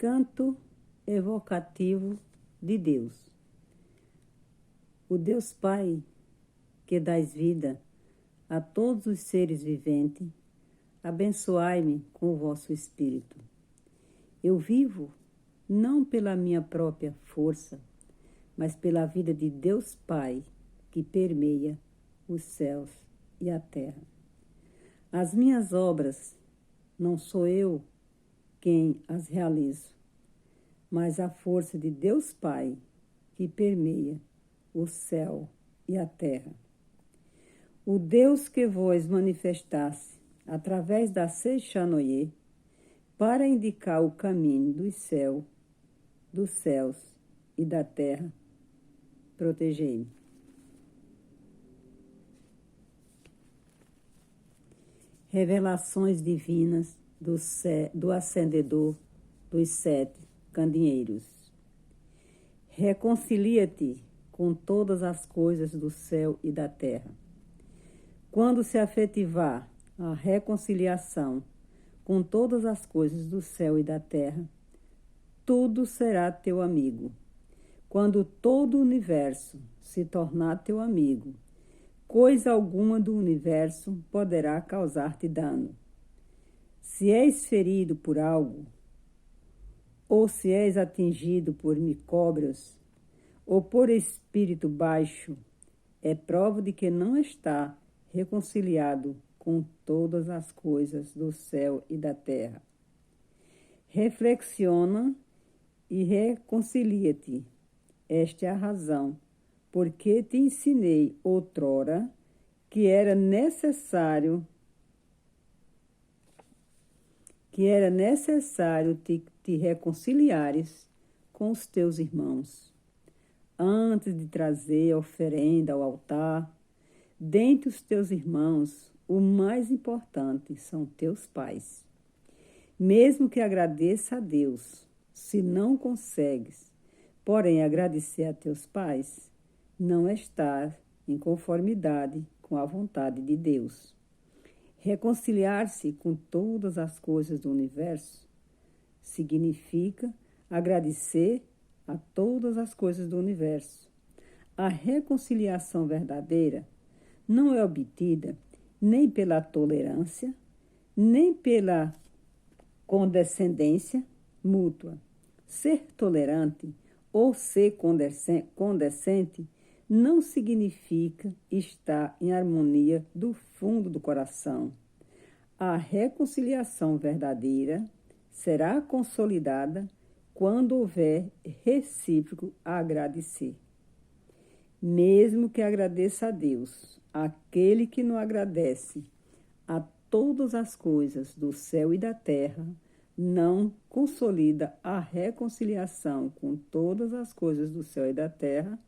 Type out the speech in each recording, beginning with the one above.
Canto evocativo de Deus. O Deus Pai, que dás vida a todos os seres viventes, abençoai-me com o vosso Espírito. Eu vivo não pela minha própria força, mas pela vida de Deus Pai, que permeia os céus e a terra. As minhas obras não sou eu quem as realizo, mas a força de Deus Pai, que permeia o céu e a terra. O Deus que vos manifestasse através da Seixanoye para indicar o caminho dos céus e da terra, protegei-me. Revelações divinas do Acendedor dos 7 Candeeiros. Reconcilia-te com todas as coisas do céu e da terra. Quando se afetivar a reconciliação com todas as coisas do céu e da terra, tudo será teu amigo. Quando todo o universo se tornar teu amigo, coisa alguma do universo poderá causar-te dano. Se és ferido por algo, ou se és atingido por micóbrios, ou por espírito baixo, é prova de que não está reconciliado com todas as coisas do céu e da terra. Reflexiona e reconcilia-te. Esta é a razão, porque te ensinei outrora que era necessário te reconciliares com os teus irmãos. Antes de trazer a oferenda ao altar, dentre os teus irmãos, o mais importante são teus pais. Mesmo que agradeça a Deus, se não consegues, porém agradecer a teus pais, não estás em conformidade com a vontade de Deus. Reconciliar-se com todas as coisas do universo significa agradecer a todas as coisas do universo. A reconciliação verdadeira não é obtida nem pela tolerância, nem pela condescendência mútua. Ser tolerante ou ser condescendente não significa estar em harmonia do fundo do coração. A reconciliação verdadeira será consolidada quando houver recíproco a agradecer. Mesmo que agradeça a Deus, aquele que não agradece a todas as coisas do céu e da terra, não consolida a reconciliação com todas as coisas do céu e da terra.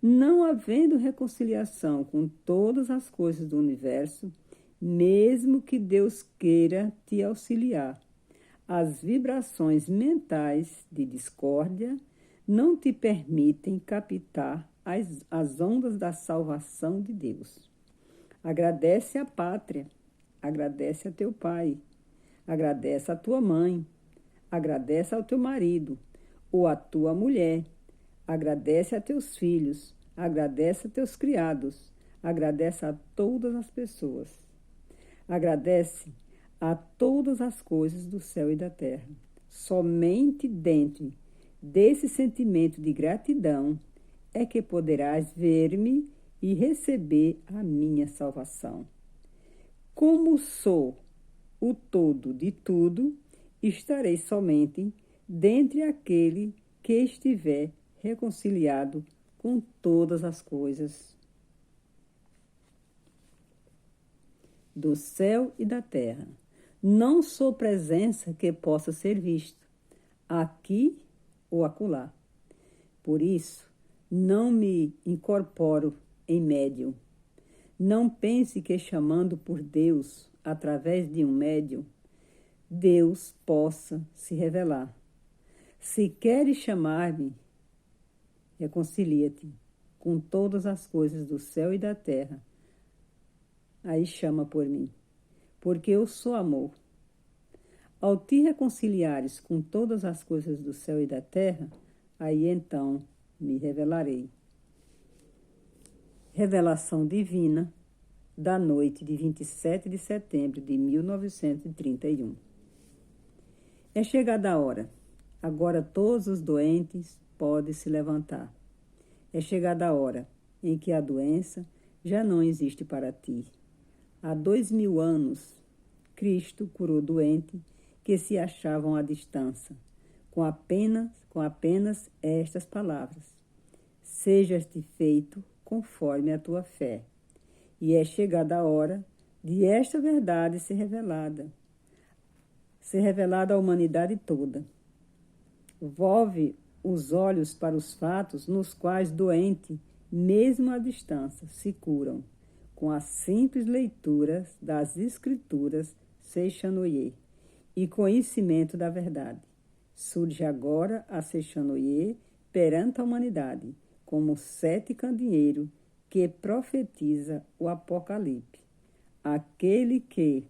Não havendo reconciliação com todas as coisas do universo, mesmo que Deus queira te auxiliar, as vibrações mentais de discórdia não te permitem captar as ondas da salvação de Deus. Agradece à pátria, agradece a teu pai, agradece a tua mãe, agradece ao teu marido ou à tua mulher, agradece a teus filhos, agradece a teus criados, agradece a todas as pessoas. Agradece a todas as coisas do céu e da terra. Somente dentro desse sentimento de gratidão é que poderás ver-me e receber a minha salvação. Como sou o todo de tudo, estarei somente dentre aquele que estiver reconciliado com todas as coisas do céu e da terra. Não sou presença que possa ser vista, aqui ou acolá. Por isso, não me incorporo em médium. Não pense que chamando por Deus, através de um médium, Deus possa se revelar. Se queres chamar-me, reconcilia-te com todas as coisas do céu e da terra. Aí chama por mim, porque eu sou amor. Ao te reconciliares com todas as coisas do céu e da terra, aí então me revelarei. Revelação divina da noite de 27 de setembro de 1931. É chegada a hora. Agora todos os doentes podem se levantar. É chegada a hora em que a doença já não existe para ti. Há 2000 anos, Cristo curou doentes que se achavam à distância, com apenas estas palavras: sejas-te feito conforme a tua fé. E é chegada a hora de esta verdade ser revelada à humanidade toda. Volve os olhos para os fatos nos quais doentes, mesmo à distância, se curam, com a simples leitura das Escrituras Seishanoye e conhecimento da verdade. Surge agora a Seishanoye perante a humanidade, como 7 candeeiro que profetiza o Apocalipse. Aquele que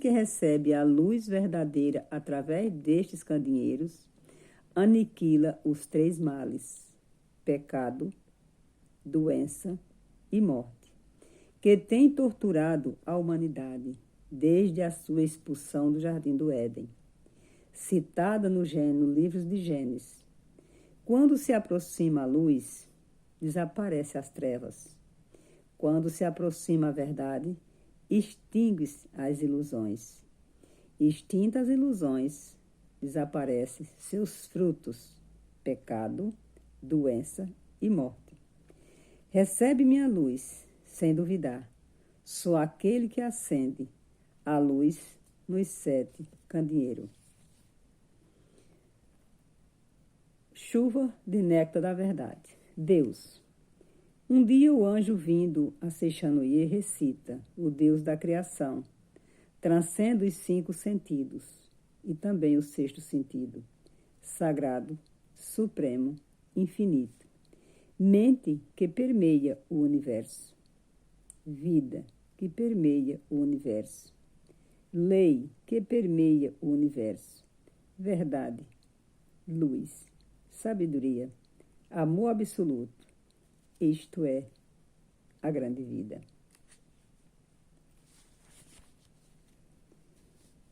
recebe a luz verdadeira através destes candeeiros, aniquila os 3 males: pecado, doença e morte, que tem torturado a humanidade desde a sua expulsão do Jardim do Éden, citada no livro de Gênesis. Quando se aproxima a luz, desaparece as trevas. Quando se aproxima a verdade, extingue-se as ilusões. Extintas as ilusões, desaparecem seus frutos: pecado, doença e morte. Recebe minha luz, sem duvidar. Sou aquele que acende a luz nos 7 candeeiros. Chuva de néctar da verdade. Deus. Um dia o anjo vindo a Seishanoye recita, o Deus da criação, transcende os 5 sentidos e também o 6º sentido, sagrado, supremo, infinito, mente que permeia o universo, vida que permeia o universo, lei que permeia o universo, verdade, luz, sabedoria, amor absoluto. Isto é a grande vida.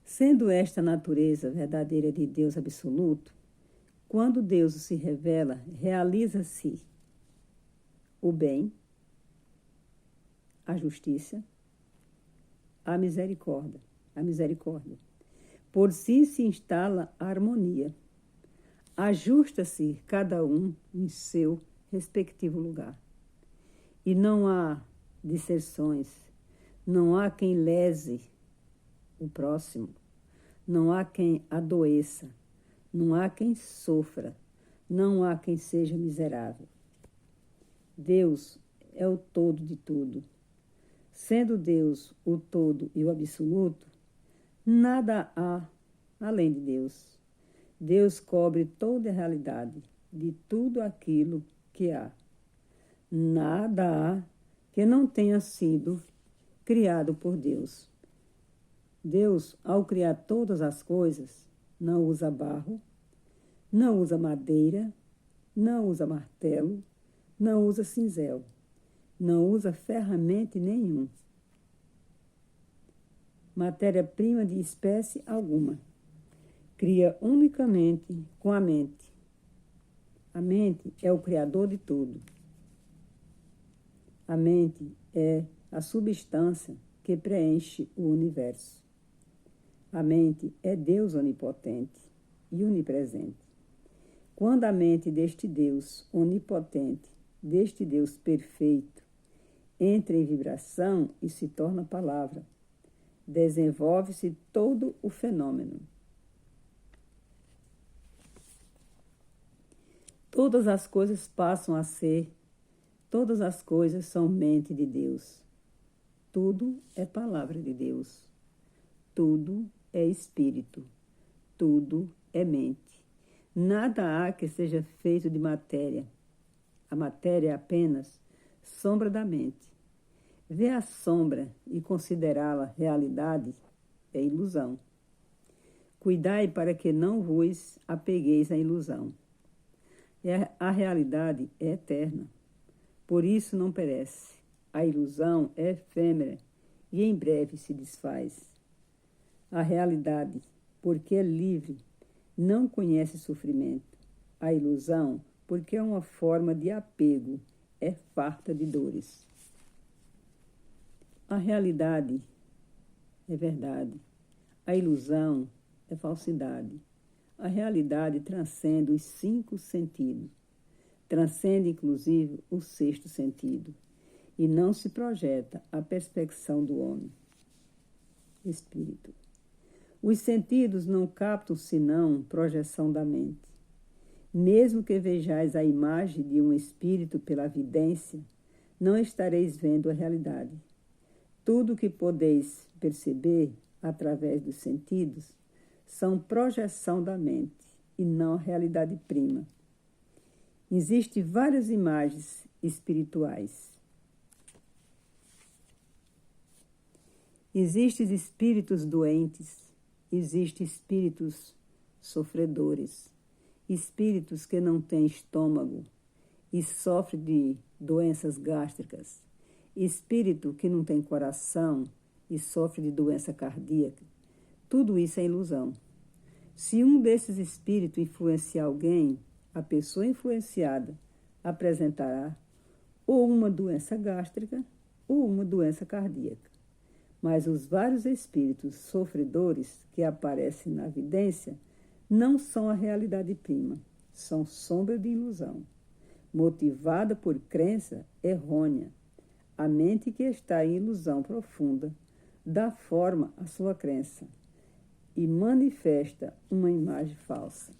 Sendo esta a natureza verdadeira de Deus absoluto, quando Deus se revela, realiza-se o bem, a justiça, a misericórdia. Por si se instala a harmonia. Ajusta-se cada um em seu respectivo lugar. E não há disserções, não há quem lese o próximo, não há quem adoeça, não há quem sofra, não há quem seja miserável. Deus é o todo de tudo. Sendo Deus o todo e o absoluto, nada há além de Deus. Deus cobre toda a realidade de tudo aquilo que há. Nada há que não tenha sido criado por Deus. Deus, ao criar todas as coisas, não usa barro, não usa madeira, não usa martelo, não usa cinzel, não usa ferramenta nenhum, matéria-prima de espécie alguma. Cria unicamente com a mente. A mente é o criador de tudo. A mente é a substância que preenche o universo. A mente é Deus onipotente e onipresente. Quando a mente deste Deus onipotente, deste Deus perfeito, entra em vibração e se torna palavra, desenvolve-se todo o fenômeno. Todas as coisas passam a ser, todas as coisas são mente de Deus. Tudo é palavra de Deus. Tudo é espírito. Tudo é mente. Nada há que seja feito de matéria. A matéria é apenas sombra da mente. Ver a sombra e considerá-la realidade é ilusão. Cuidai para que não vos apegueis à ilusão. A realidade é eterna, por isso não perece. A ilusão é efêmera e em breve se desfaz. A realidade, porque é livre, não conhece sofrimento. A ilusão, porque é uma forma de apego, é farta de dores. A realidade é verdade. A ilusão é falsidade. A realidade transcende os 5 sentidos. Transcende, inclusive, o 6º sentido. E não se projeta a perspecção do homem. Espírito. Os sentidos não captam senão projeção da mente. Mesmo que vejais a imagem de um espírito pela vidência, não estareis vendo a realidade. Tudo o que podeis perceber através dos sentidos são projeção da mente e não a realidade prima. Existem várias imagens espirituais. Existem espíritos doentes, existem espíritos sofredores, espíritos que não têm estômago e sofrem de doenças gástricas, espírito que não tem coração e sofre de doença cardíaca. Tudo isso é ilusão. Se um desses espíritos influenciar alguém, a pessoa influenciada apresentará ou uma doença gástrica ou uma doença cardíaca. Mas os vários espíritos sofredores que aparecem na vidência não são a realidade prima, são sombra de ilusão, motivada por crença errônea. A mente que está em ilusão profunda dá forma à sua crença e manifesta uma imagem falsa.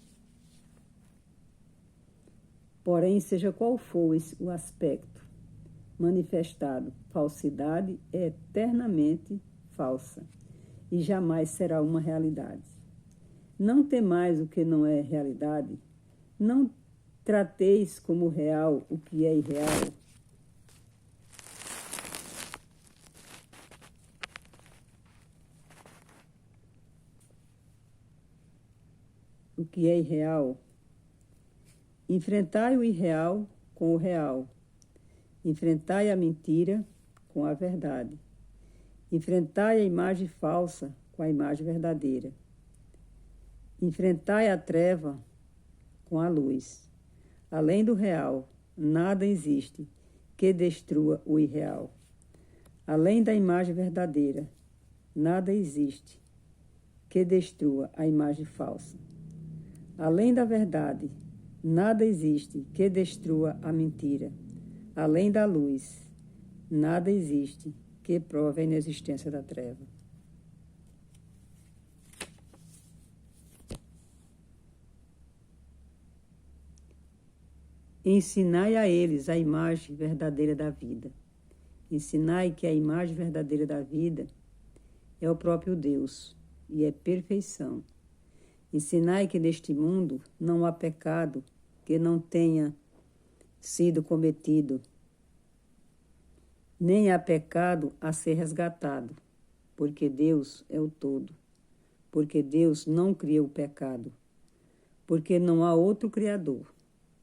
Porém, seja qual for o aspecto manifestado, falsidade é eternamente falsa e jamais será uma realidade. Não temais o que não é realidade, não trateis como real o que é irreal. O que é irreal. Enfrentai o irreal com o real. Enfrentai a mentira com a verdade. Enfrentai a imagem falsa com a imagem verdadeira. Enfrentai a treva com a luz. Além do real, nada existe que destrua o irreal. Além da imagem verdadeira, nada existe que destrua a imagem falsa. Além da verdade, nada existe que destrua a mentira. Além da luz, nada existe que prove a inexistência da treva. Ensinai a eles a imagem verdadeira da vida. Ensinai que a imagem verdadeira da vida é o próprio Deus e é perfeição. Ensinai que neste mundo não há pecado que não tenha sido cometido, nem há pecado a ser resgatado, porque Deus é o todo, porque Deus não criou o pecado, porque não há outro Criador,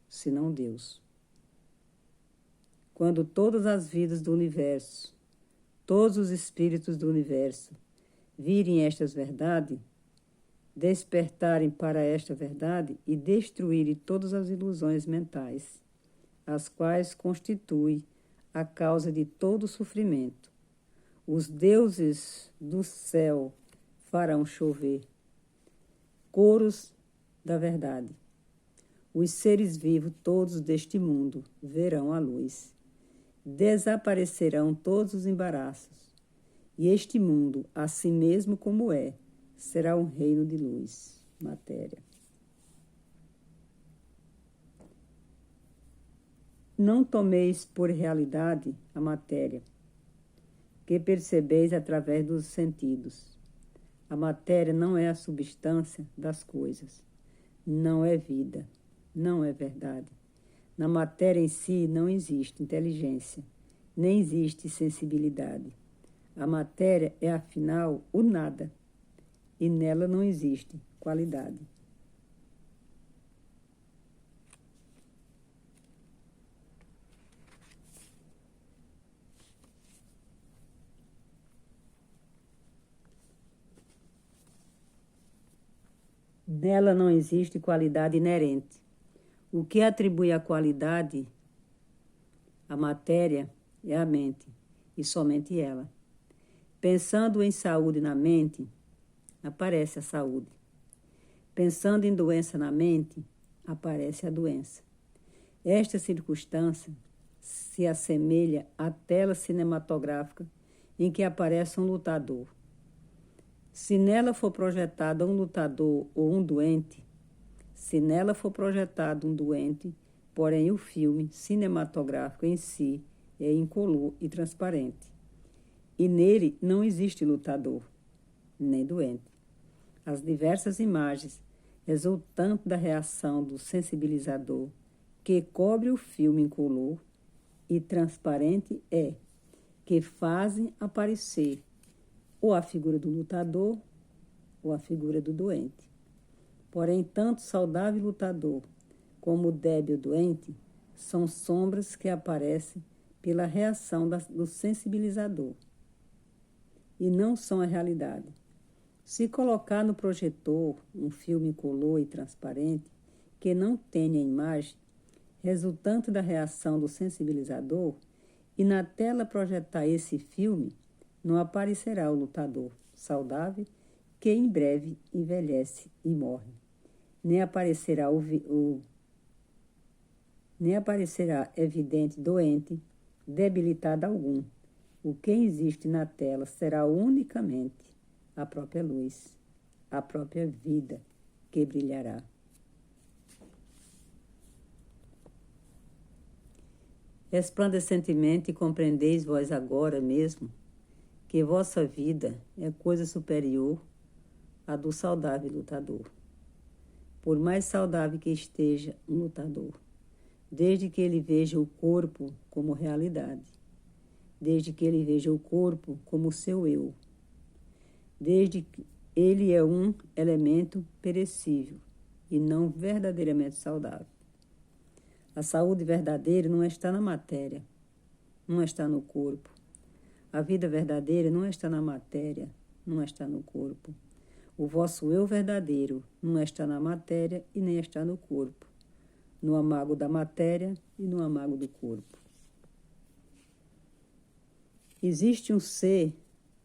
senão Deus. Quando todas as vidas do universo, todos os espíritos do universo virem estas verdades, despertarem para esta verdade e destruírem todas as ilusões mentais, as quais constituem a causa de todo sofrimento. Os deuses do céu farão chover coros da verdade. Os seres vivos todos deste mundo verão a luz. Desaparecerão todos os embaraços. E este mundo, assim mesmo como é, será um reino de luz. Matéria. Não tomeis por realidade a matéria, que percebeis através dos sentidos. A matéria não é a substância das coisas, não é vida, não é verdade. Na matéria em si não existe inteligência, nem existe sensibilidade. A matéria é, afinal, o nada, e nela não existe qualidade. Nela não existe qualidade inerente. O que atribui a qualidade à matéria é a mente, e somente ela. Pensando em saúde na mente, aparece a saúde. Pensando em doença na mente, aparece a doença. Esta circunstância se assemelha à tela cinematográfica em que aparece um lutador. Se nela for projetado um lutador ou um doente, se nela for projetado um doente, porém o filme cinematográfico em si é incolor e transparente. E nele não existe lutador, nem doente. As diversas imagens resultantes da reação do sensibilizador que cobre o filme incolor e transparente que fazem aparecer ou a figura do lutador ou a figura do doente. Porém, tanto o saudável lutador como o débil doente são sombras que aparecem pela reação do sensibilizador e não são a realidade. Se colocar no projetor um filme incolor e transparente que não tenha imagem resultante da reação do sensibilizador e na tela projetar esse filme, não aparecerá o lutador saudável que em breve envelhece e morre. Nem aparecerá evidente doente, debilitado algum. O que existe na tela será unicamente a própria luz, a própria vida que brilhará. Resplandecentemente compreendeis vós agora mesmo que vossa vida é coisa superior à do saudável lutador. Por mais saudável que esteja um lutador, desde que ele veja o corpo como realidade, desde que ele veja o corpo como seu eu, desde que ele é um elemento perecível e não verdadeiramente saudável. A saúde verdadeira não está na matéria, não está no corpo. A vida verdadeira não está na matéria, não está no corpo. O vosso eu verdadeiro não está na matéria e nem está no corpo, no amago da matéria e no amago do corpo. Existe um ser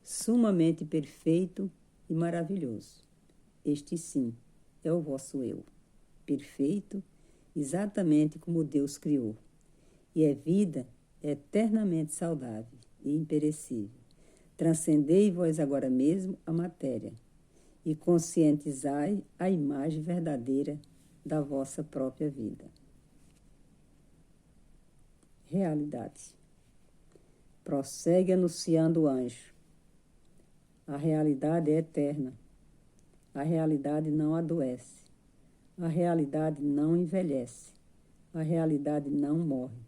sumamente perfeito e maravilhoso. Este sim é o vosso eu, perfeito, exatamente como Deus criou, e é vida eternamente saudável e imperecível. Transcendei vós agora mesmo a matéria e conscientizai a imagem verdadeira da vossa própria vida. Realidade. Prossegue anunciando o anjo. A realidade é eterna. A realidade não adoece. A realidade não envelhece. A realidade não morre.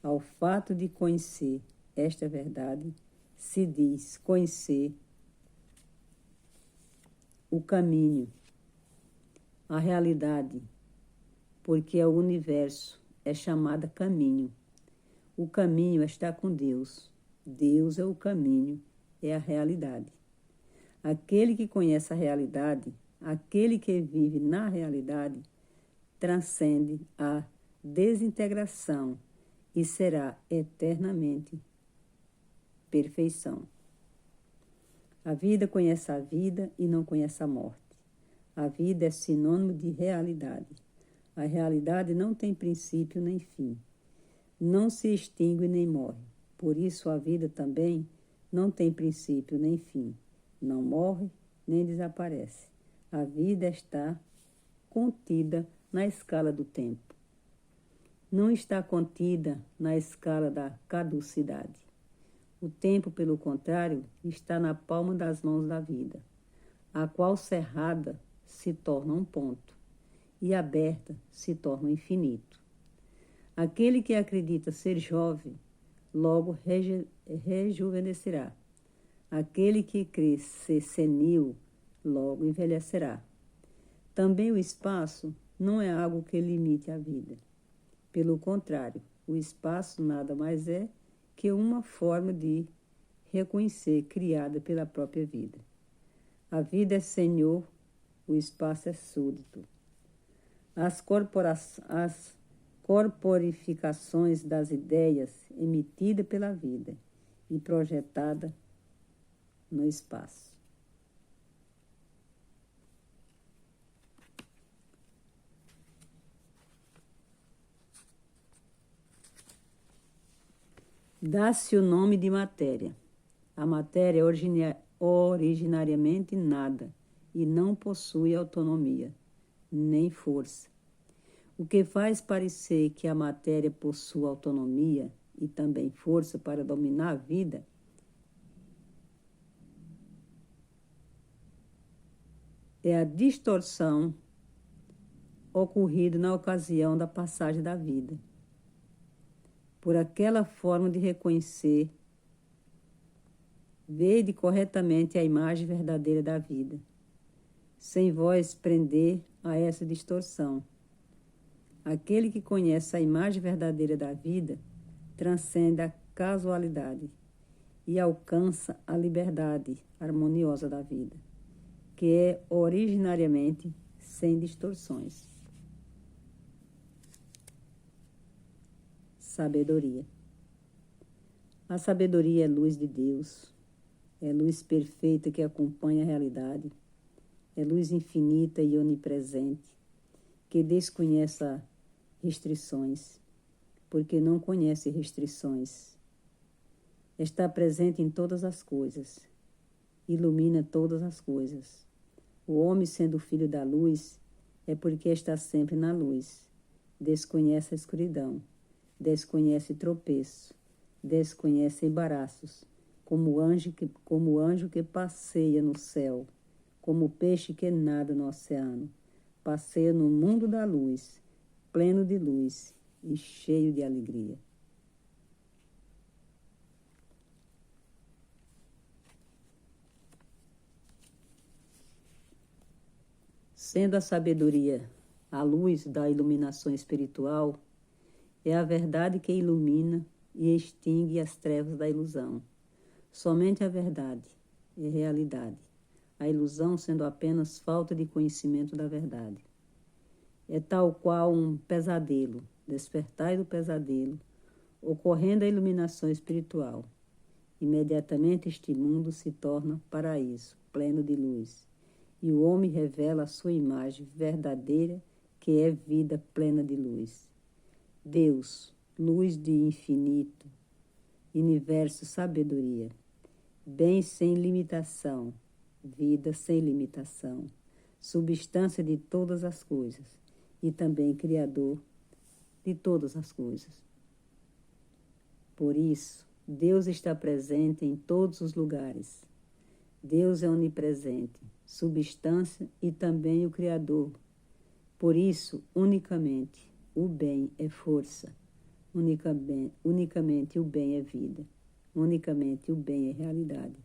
Ao fato de conhecer esta verdade, se diz conhecer o caminho, a realidade, porque o universo é chamado caminho. O caminho está com Deus. Deus é o caminho, é a realidade. Aquele que conhece a realidade, aquele que vive na realidade, transcende a desintegração e será eternamente perfeição. A vida conhece a vida e não conhece a morte. A vida é sinônimo de realidade. A realidade não tem princípio nem fim. Não se extingue nem morre. Por isso a vida também não tem princípio nem fim. Não morre nem desaparece. A vida está contida na escala do tempo. Não está contida na escala da caducidade. O tempo, pelo contrário, está na palma das mãos da vida, a qual cerrada se torna um ponto e aberta se torna um infinito. Aquele que acredita ser jovem logo rejuvenescerá. Aquele que crê ser senil, logo envelhecerá. Também o espaço não é algo que limite a vida. Pelo contrário, o espaço nada mais é que uma forma de reconhecer criada pela própria vida. A vida é senhor, o espaço é súdito. As corporificações das ideias emitidas pela vida e projetada no espaço. Dá-se o nome de matéria. A matéria é originariamente nada e não possui autonomia, nem força. O que faz parecer que a matéria possui autonomia e também força para dominar a vida é a distorção ocorrida na ocasião da passagem da vida, por aquela forma de reconhecer, vede corretamente a imagem verdadeira da vida, sem vós prender a essa distorção. Aquele que conhece a imagem verdadeira da vida transcende a casualidade e alcança a liberdade harmoniosa da vida, que é originariamente sem distorções. Sabedoria. A sabedoria é luz de Deus, é luz perfeita que acompanha a realidade, é luz infinita e onipresente, que desconhece restrições, porque não conhece restrições. Está presente em todas as coisas, ilumina todas as coisas. O homem, sendo filho da luz, é porque está sempre na luz. Desconhece a escuridão, desconhece tropeço, desconhece embaraços, como anjo que passeia no céu, como peixe que nada no oceano, passeia no mundo da luz, pleno de luz e cheio de alegria. Sendo a sabedoria a luz da iluminação espiritual, é a verdade que ilumina e extingue as trevas da ilusão. Somente a verdade é realidade, a ilusão sendo apenas falta de conhecimento da verdade. É tal qual um pesadelo, despertai do pesadelo, ocorrendo a iluminação espiritual. Imediatamente este mundo se torna paraíso, pleno de luz, e o homem revela a sua imagem verdadeira, que é vida plena de luz. Deus, luz de infinito, universo, sabedoria, bem sem limitação, vida sem limitação, substância de todas as coisas e também Criador de todas as coisas. Por isso, Deus está presente em todos os lugares. Deus é onipresente, substância e também o Criador. Por isso, unicamente, o bem é força, unicamente o bem é vida, unicamente o bem é realidade.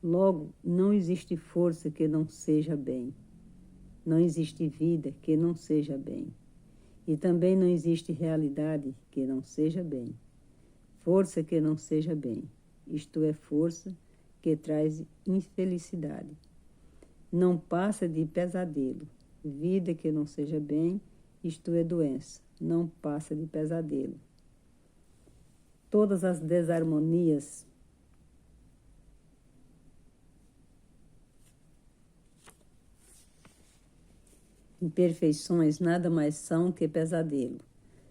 Logo, não existe força que não seja bem, não existe vida que não seja bem, e também não existe realidade que não seja bem. Força que não seja bem, isto é, força que traz infelicidade. Não passa de pesadelo. Vida que não seja bem, isto é, doença, não passa de pesadelo. Todas as desarmonias imperfeições nada mais são que pesadelo.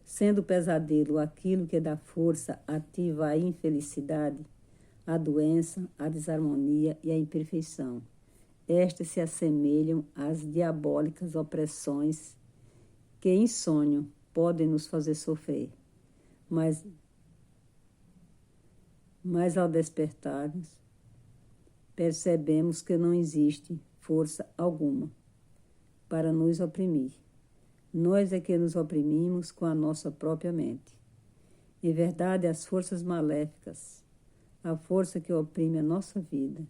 Sendo pesadelo aquilo que dá força ativa à infelicidade, à doença, à desarmonia e à imperfeição. Estas se assemelham às diabólicas opressões que em sonho podem nos fazer sofrer, mas ao despertarmos, percebemos que não existe força alguma para nos oprimir. Nós é que nos oprimimos com a nossa própria mente. Em verdade, as forças maléficas, a força que oprime a nossa vida,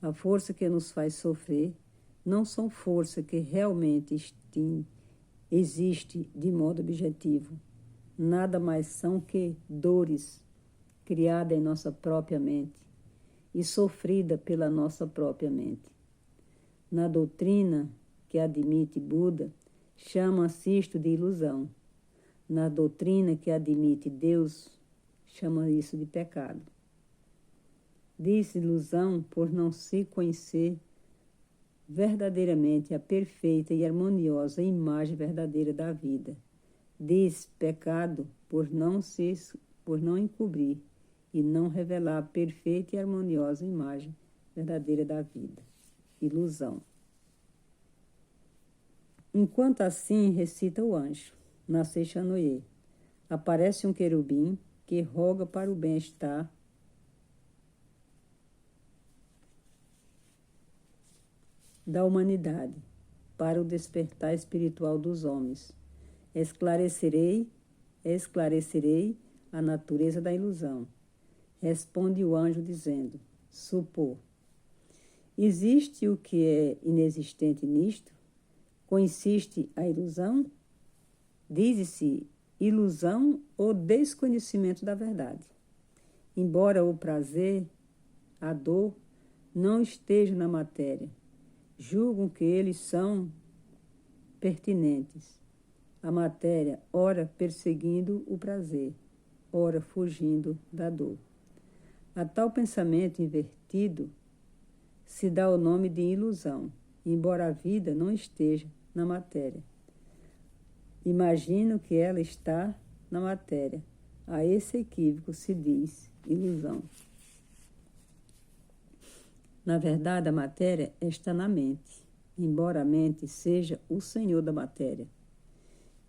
a força que nos faz sofrer, não são força que realmente existe de modo objetivo. Nada mais são que dores criadas em nossa própria mente e sofrida pela nossa própria mente. Na doutrina que admite Buda, chama-se isto de ilusão. Na doutrina que admite Deus, chama isso de pecado. Diz ilusão por não se conhecer verdadeiramente a perfeita e harmoniosa imagem verdadeira da vida. Diz pecado por não encobrir e não revelar a perfeita e harmoniosa imagem verdadeira da vida. Ilusão. Enquanto assim recita o anjo, na Seixanoye, aparece um querubim que roga para o bem-estar da humanidade, para o despertar espiritual dos homens. Esclarecerei a natureza da ilusão. Responde o anjo dizendo, supor. Existe o que é inexistente nisto? Consiste a ilusão? Diz-se ilusão ou desconhecimento da verdade. Embora o prazer, a dor, não estejam na matéria, julgam que eles são pertinentes. A matéria, ora perseguindo o prazer, ora fugindo da dor. A tal pensamento invertido se dá o nome de ilusão, embora a vida não esteja na matéria. Imagino que ela está na matéria. A esse equívoco se diz ilusão. Na verdade, a matéria está na mente, embora a mente seja o senhor da matéria.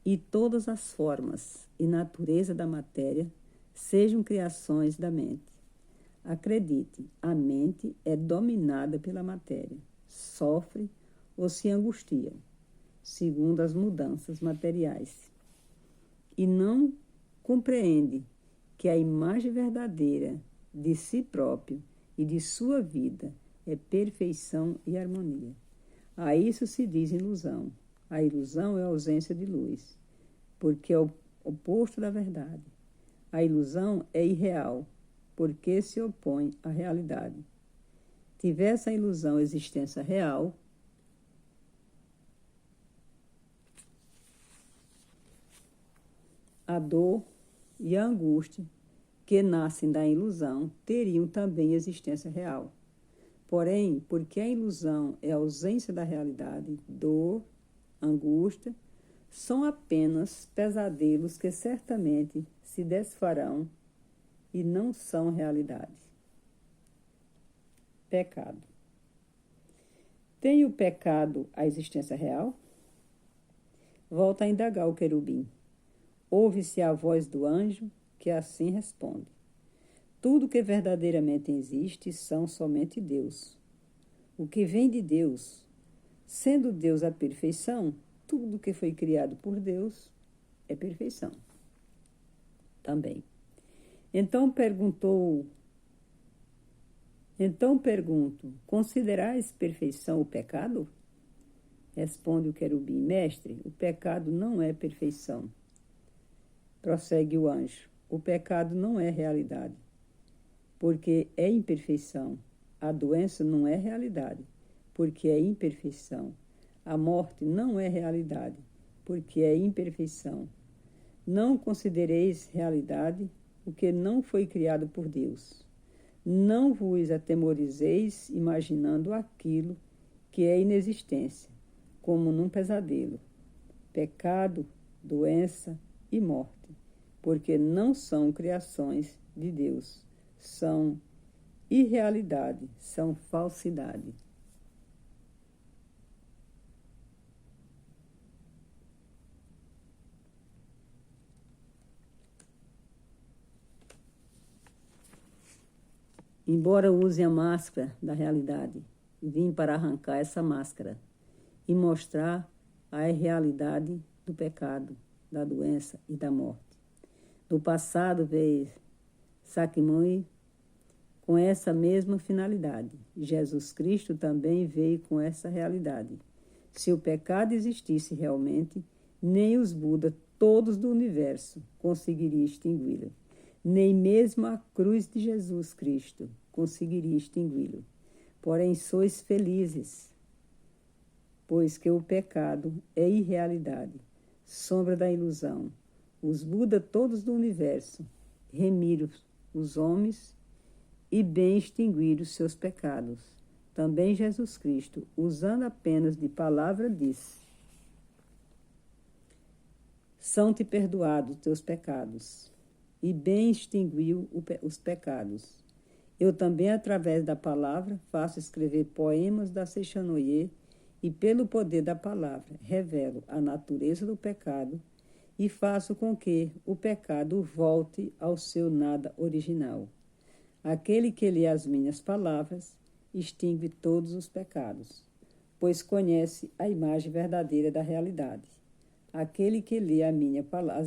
E todas as formas e natureza da matéria sejam criações da mente. Acredite, a mente é dominada pela matéria, sofre ou se angustia, segundo as mudanças materiais, e não compreende que a imagem verdadeira de si próprio e de sua vida é perfeição e harmonia. A isso se diz ilusão. A ilusão é a ausência de luz, porque é o oposto da verdade. A ilusão é irreal, porque se opõe à realidade. Tivesse a ilusão existência real, a dor e a angústia que nascem da ilusão teriam também existência real. Porém, porque a ilusão é a ausência da realidade, dor, angústia, são apenas pesadelos que certamente se desfarão e não são realidade. Pecado. Tem o pecado a existência real? Volta a indagar o querubim. Ouve-se a voz do anjo, que assim responde. Tudo que verdadeiramente existe são somente Deus. O que vem de Deus, sendo Deus a perfeição, tudo que foi criado por Deus é perfeição também. Então pergunto, considerais perfeição o pecado? Responde o querubim, mestre, o pecado não é perfeição. Prossegue o anjo, o pecado não é realidade, porque é imperfeição. A doença não é realidade, porque é imperfeição. A morte não é realidade, porque é imperfeição. Não considereis realidade o que não foi criado por Deus. Não vos atemorizeis imaginando aquilo que é inexistência, como num pesadelo. Pecado, doença e morte, porque não são criações de Deus, são irrealidade, são falsidade. Embora use a máscara da realidade, vim para arrancar essa máscara e mostrar a realidade do pecado, da doença e da morte. No passado veio Sakyamuni com essa mesma finalidade. Jesus Cristo também veio com essa realidade. Se o pecado existisse realmente, nem os Budas todos do universo conseguiriam extingui-lo. Nem mesmo a cruz de Jesus Cristo conseguiria extingui-lo. Porém, sois felizes, pois que o pecado é irrealidade, sombra da ilusão. Os Budas todos do universo remiram os homens e bem extinguir os seus pecados. Também Jesus Cristo, usando apenas de palavra, disse: são-te perdoados teus pecados, e bem extinguiu os pecados. Eu também, através da palavra, faço escrever poemas da Seixanoye e, pelo poder da palavra, revelo a natureza do pecado e faço com que o pecado volte ao seu nada original. Aquele que lê as minhas palavras extingue todos os pecados, pois conhece a imagem verdadeira da realidade. Aquele que lê a minha palavra,